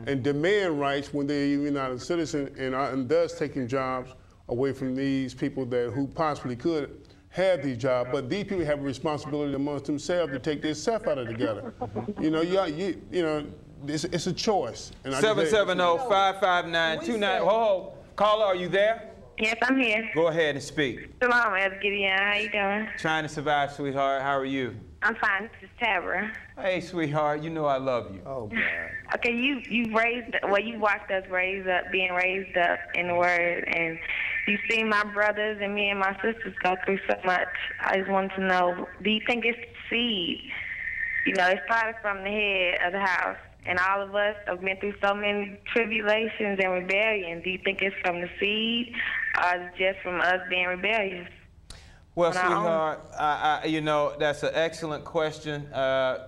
and demand rights when they're even not a citizen and thus taking jobs away from these people who possibly could have these jobs. But these people have a responsibility amongst themselves to take their stuff out of together. You know, it's a choice. 770-559-29. Oh, caller, are you there? Yes, I'm here. Go ahead and speak. Shalom, Elder Gideon. How you doing? Trying to survive, sweetheart. How are you? I'm fine. This is Tabra. Hey, sweetheart. You know I love you. Oh, God. Okay, you watched us being raised up in the Word, and you've seen my brothers and me and my sisters go through so much. I just want to know, do you think it's the seed? You know, it started from the head of the house, and all of us have been through so many tribulations and rebellion. Do you think it's from the seed, or is it just from us being rebellious? Well, sweetheart, you know, that's an excellent question.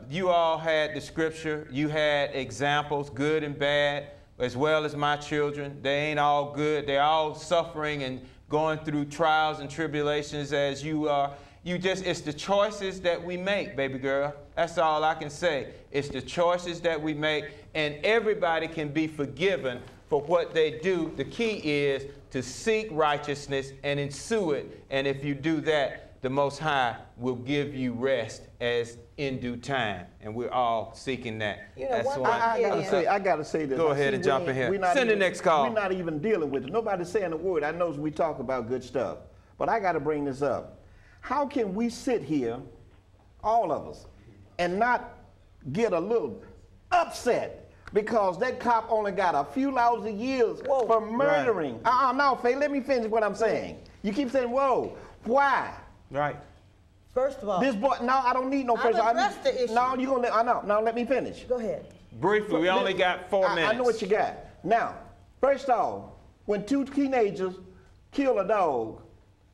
You all had the scripture. You had examples, good and bad, as well as my children. They ain't all good. They're all suffering and going through trials and tribulations as you are. It's the choices that we make, baby girl. That's all I can say. It's the choices that we make, and everybody can be forgiven for what they do. The key is to seek righteousness and ensue it. And if you do that, the Most High will give you rest as in due time. And we're all seeking that. You know, I got to say this. Go ahead and jump in here. Send the next call. We're not even dealing with it. Nobody's saying a word. I know we talk about good stuff. But I got to bring this up. How can we sit here, all of us, and not get a little upset because that cop only got a few lousy years for murdering? Right. No, Faye, let me finish what I'm saying. You keep saying, whoa, why? Right. First of all, this boy, no, I don't need no first. Address the issue. No, you're gonna. I know. Now let me finish. Go ahead. Briefly, we only got 4 minutes. I know what you got. Now, first off, when 2 teenagers kill a dog,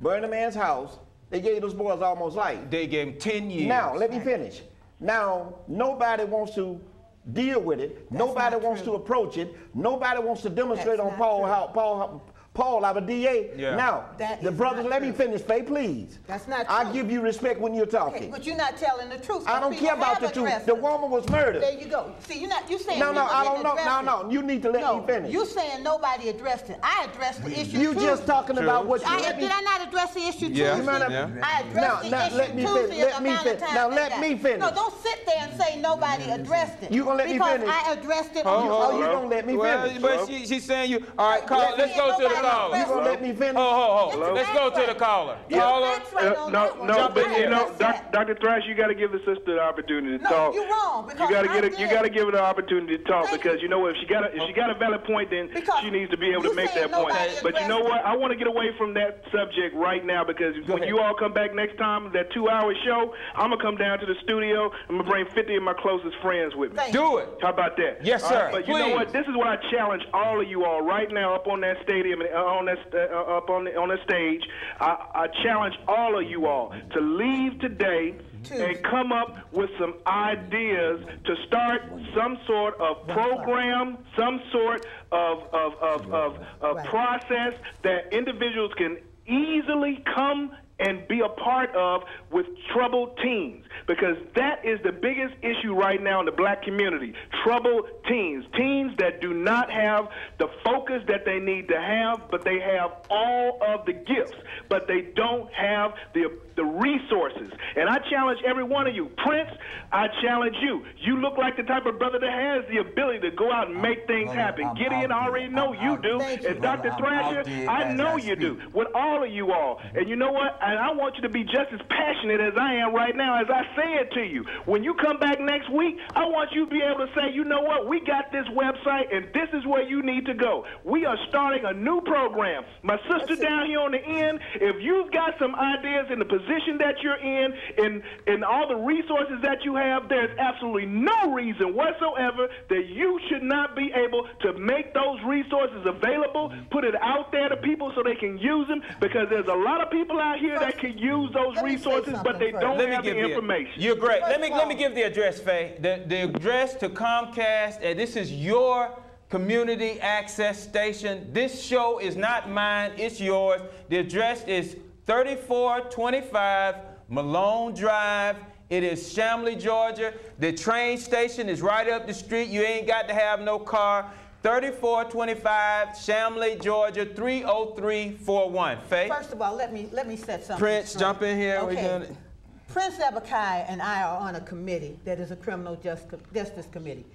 burn a man's house, they gave those boys almost life. They gave them 10 years. Now, let me finish. Now, nobody wants to deal with it. Nobody wants to approach it. Nobody wants to demonstrate on Paul, our DA. Yeah. Now, the brothers, let me finish, Faye, please. That's not true. I give you respect when you're talking. Okay, but you're not telling the truth. I don't care about the truth. The woman was murdered. There you go. See, you're saying no, I don't know. No, you need to let me finish. You're saying nobody addressed it. I addressed the issue. You just talking about what you did. I not address the issue Tuesday? Yeah. I addressed the issue Tuesday. Let me finish. No, don't sit there and say nobody addressed it. You gonna let me finish? Because I addressed it. Oh, you gonna let me finish? But she's saying you. All right, call. Let's go to the caller. You gonna let me finish? Let's go to the caller. Caller. No, but you know, Dr. Thrash, you got to give the sister the opportunity to talk. You're wrong. You got to give her the opportunity to talk because you know what? If she got a valid point, then she needs to be able to make that point. But you know what? I want to get away from that subject right now because when you all come back next time, that 2-hour show, I'm gonna come down to the studio. I'm gonna bring 50 of my closest friends with me. Do it. How about that? Yes, sir. But you know what? This is what I challenge all of you all right now up on that stadium and on the stage. I challenge all of you all to leave today and come up with some ideas to start some sort of program, some sort of process that individuals can easily come and be a part of with troubled teens, because that is the biggest issue right now in the black community. Troubled teens that do not have the focus that they need to have, but they have all of the gifts, but they don't have the resources. And I challenge every one of you. Prince, I challenge you. You look like the type of brother that has the ability to go out and make things happen. Gideon, I already know you do. And Dr. Thrasher, I know you do. With all of you all. And you know what? And I want you to be just as passionate as I am right now as I say it to you. When you come back next week, I want you to be able to say, you know what? We got this website, and this is where you need to go. We are starting a new program. My sister down here on the end, if you've got some ideas in the position that you're in all the resources that you have, there's absolutely no reason whatsoever that you should not be able to make those resources available, put it out there to people so they can use them, because there's a lot of people out here that can use those resources, but they don't have the information. You're great. Let me give the address, Faye. The address to Comcast, and this is your community access station. This show is not mine, it's yours. The address is 3425 Malone Drive It is Chamblee, Georgia. The train station is right up the street. You ain't got to have no car. 3425 Chamblee, Georgia, 30341. Faith? First of all, let me set something Prince, straight. jump in here. Okay. We're doing it. Prince Zebekiah and I are on a committee that is a criminal justice committee.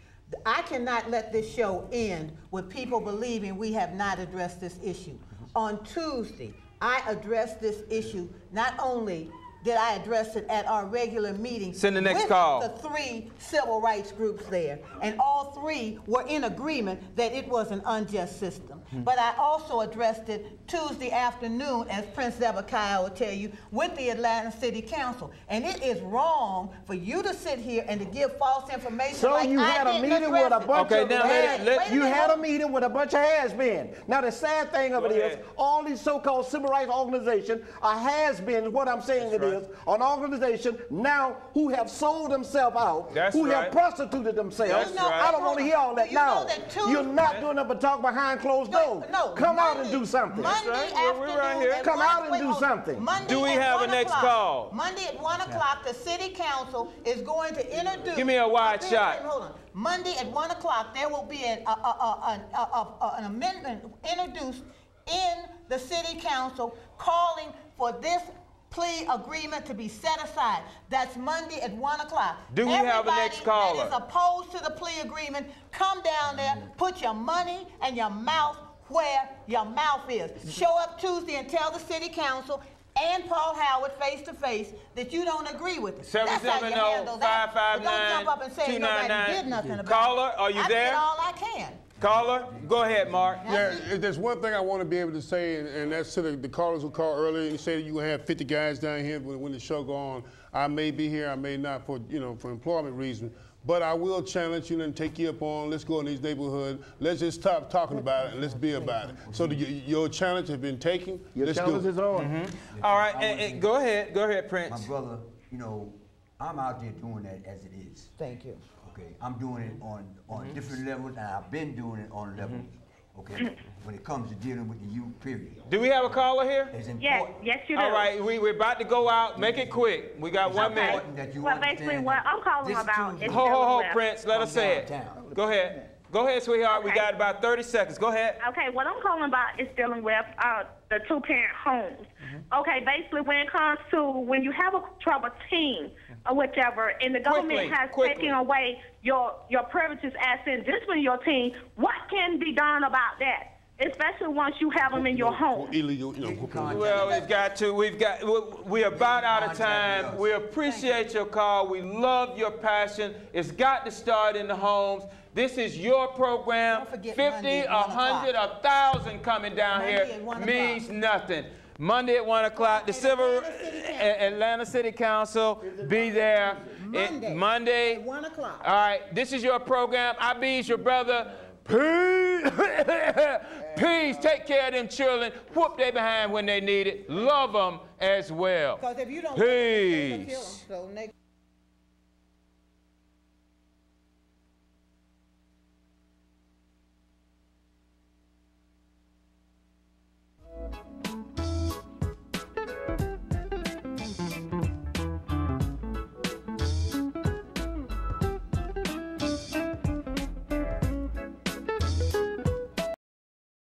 I cannot let this show end with people believing we have not addressed this issue. On Tuesday, I addressed this issue. Not only did I address it at our regular meeting Send the next with call. the 3 civil rights groups there, and all 3 were in agreement that it was an unjust system. But I also addressed it Tuesday afternoon, as Prince Zebekiah will tell you, with the Atlanta City Council. And it is wrong for you to sit here and to give false information. So like you I had a didn't meeting with a address it. bunch of Wait a minute. meeting with a bunch of has-been. Now the sad thing of it is, ahead. all these so-called civil rights organizations are has-been. What I'm saying is an organization now who have sold themselves out, who have prostituted themselves. That's right. I don't want to hear all that now. You're not doing nothing but talk behind closed doors. Come out and do something. Monday right. afternoon, We're right here. at Come one- out and wait, do hold on. something. Monday Do we at have a 1 next o'clock. call? Monday at 1 o'clock, the city council is going to introduce. Give me a wide Wait, shot. Hold on. Monday at 1 o'clock, there will be an amendment introduced in the city council calling for this plea agreement to be set aside. That's Monday at 1 o'clock. Do we have a next caller? Everybody that is opposed to the plea agreement, come down there, put your money and your mouth where your mouth is. Show up Tuesday and tell the city council and Paul Howard face to face that you don't agree with it. That's how you handle that. But don't jump up and say nobody did nothing about it. Caller, are you there? I did all I can. Caller, go ahead, Mark. Yeah, there's one thing I want to be able to say, and that's to the callers who called earlier and said you have 50 guys down here when the show go on. I may be here, I may not for employment reasons. But I will challenge you and take you up on, let's go in these neighborhoods, let's just stop talking about it and let's be about it. So your challenge has been taken. Your challenge is on. All right, and go ahead, Prince. My brother, I'm out there doing that as it is. Thank you. Okay, I'm doing it on different levels, and I've been doing it on levels. Okay, when it comes to dealing with the youth, period. Do we have a caller here? It's Yes, important. yes, you do. All right, we're about to go out. Make it quick. We got 1 minute. important that you Well, basically, understand what that I'm calling this about Tuesday- is Ho, left. Prince. Let us say it. downtown. Go ahead. Go ahead, sweetheart. We Okay. got about 30 seconds. Go ahead. Okay, what I'm calling about is dealing with the 2-parent homes. Okay, basically when it comes to when you have a troubled teen or whichever, and the government has taken away your privileges as in disciplining your teen, what can be done about that? Especially once you have them in your home. Illegal, Well, we're about out of time. We appreciate your call. We love your passion. It's got to start in the homes. This is your program. Don't forget 50, Monday at 1 100, 1,000 coming down Monday here at 1 means nothing. Monday at 1 o'clock, the Atlanta City Council, be there. Monday. At 1 o'clock. All right, this is your program. I be's your brother. Peace. Peace. Take care of them children. Whoop they behind when they need it. Love them as well. Because if you don't, Peace. kill them. So next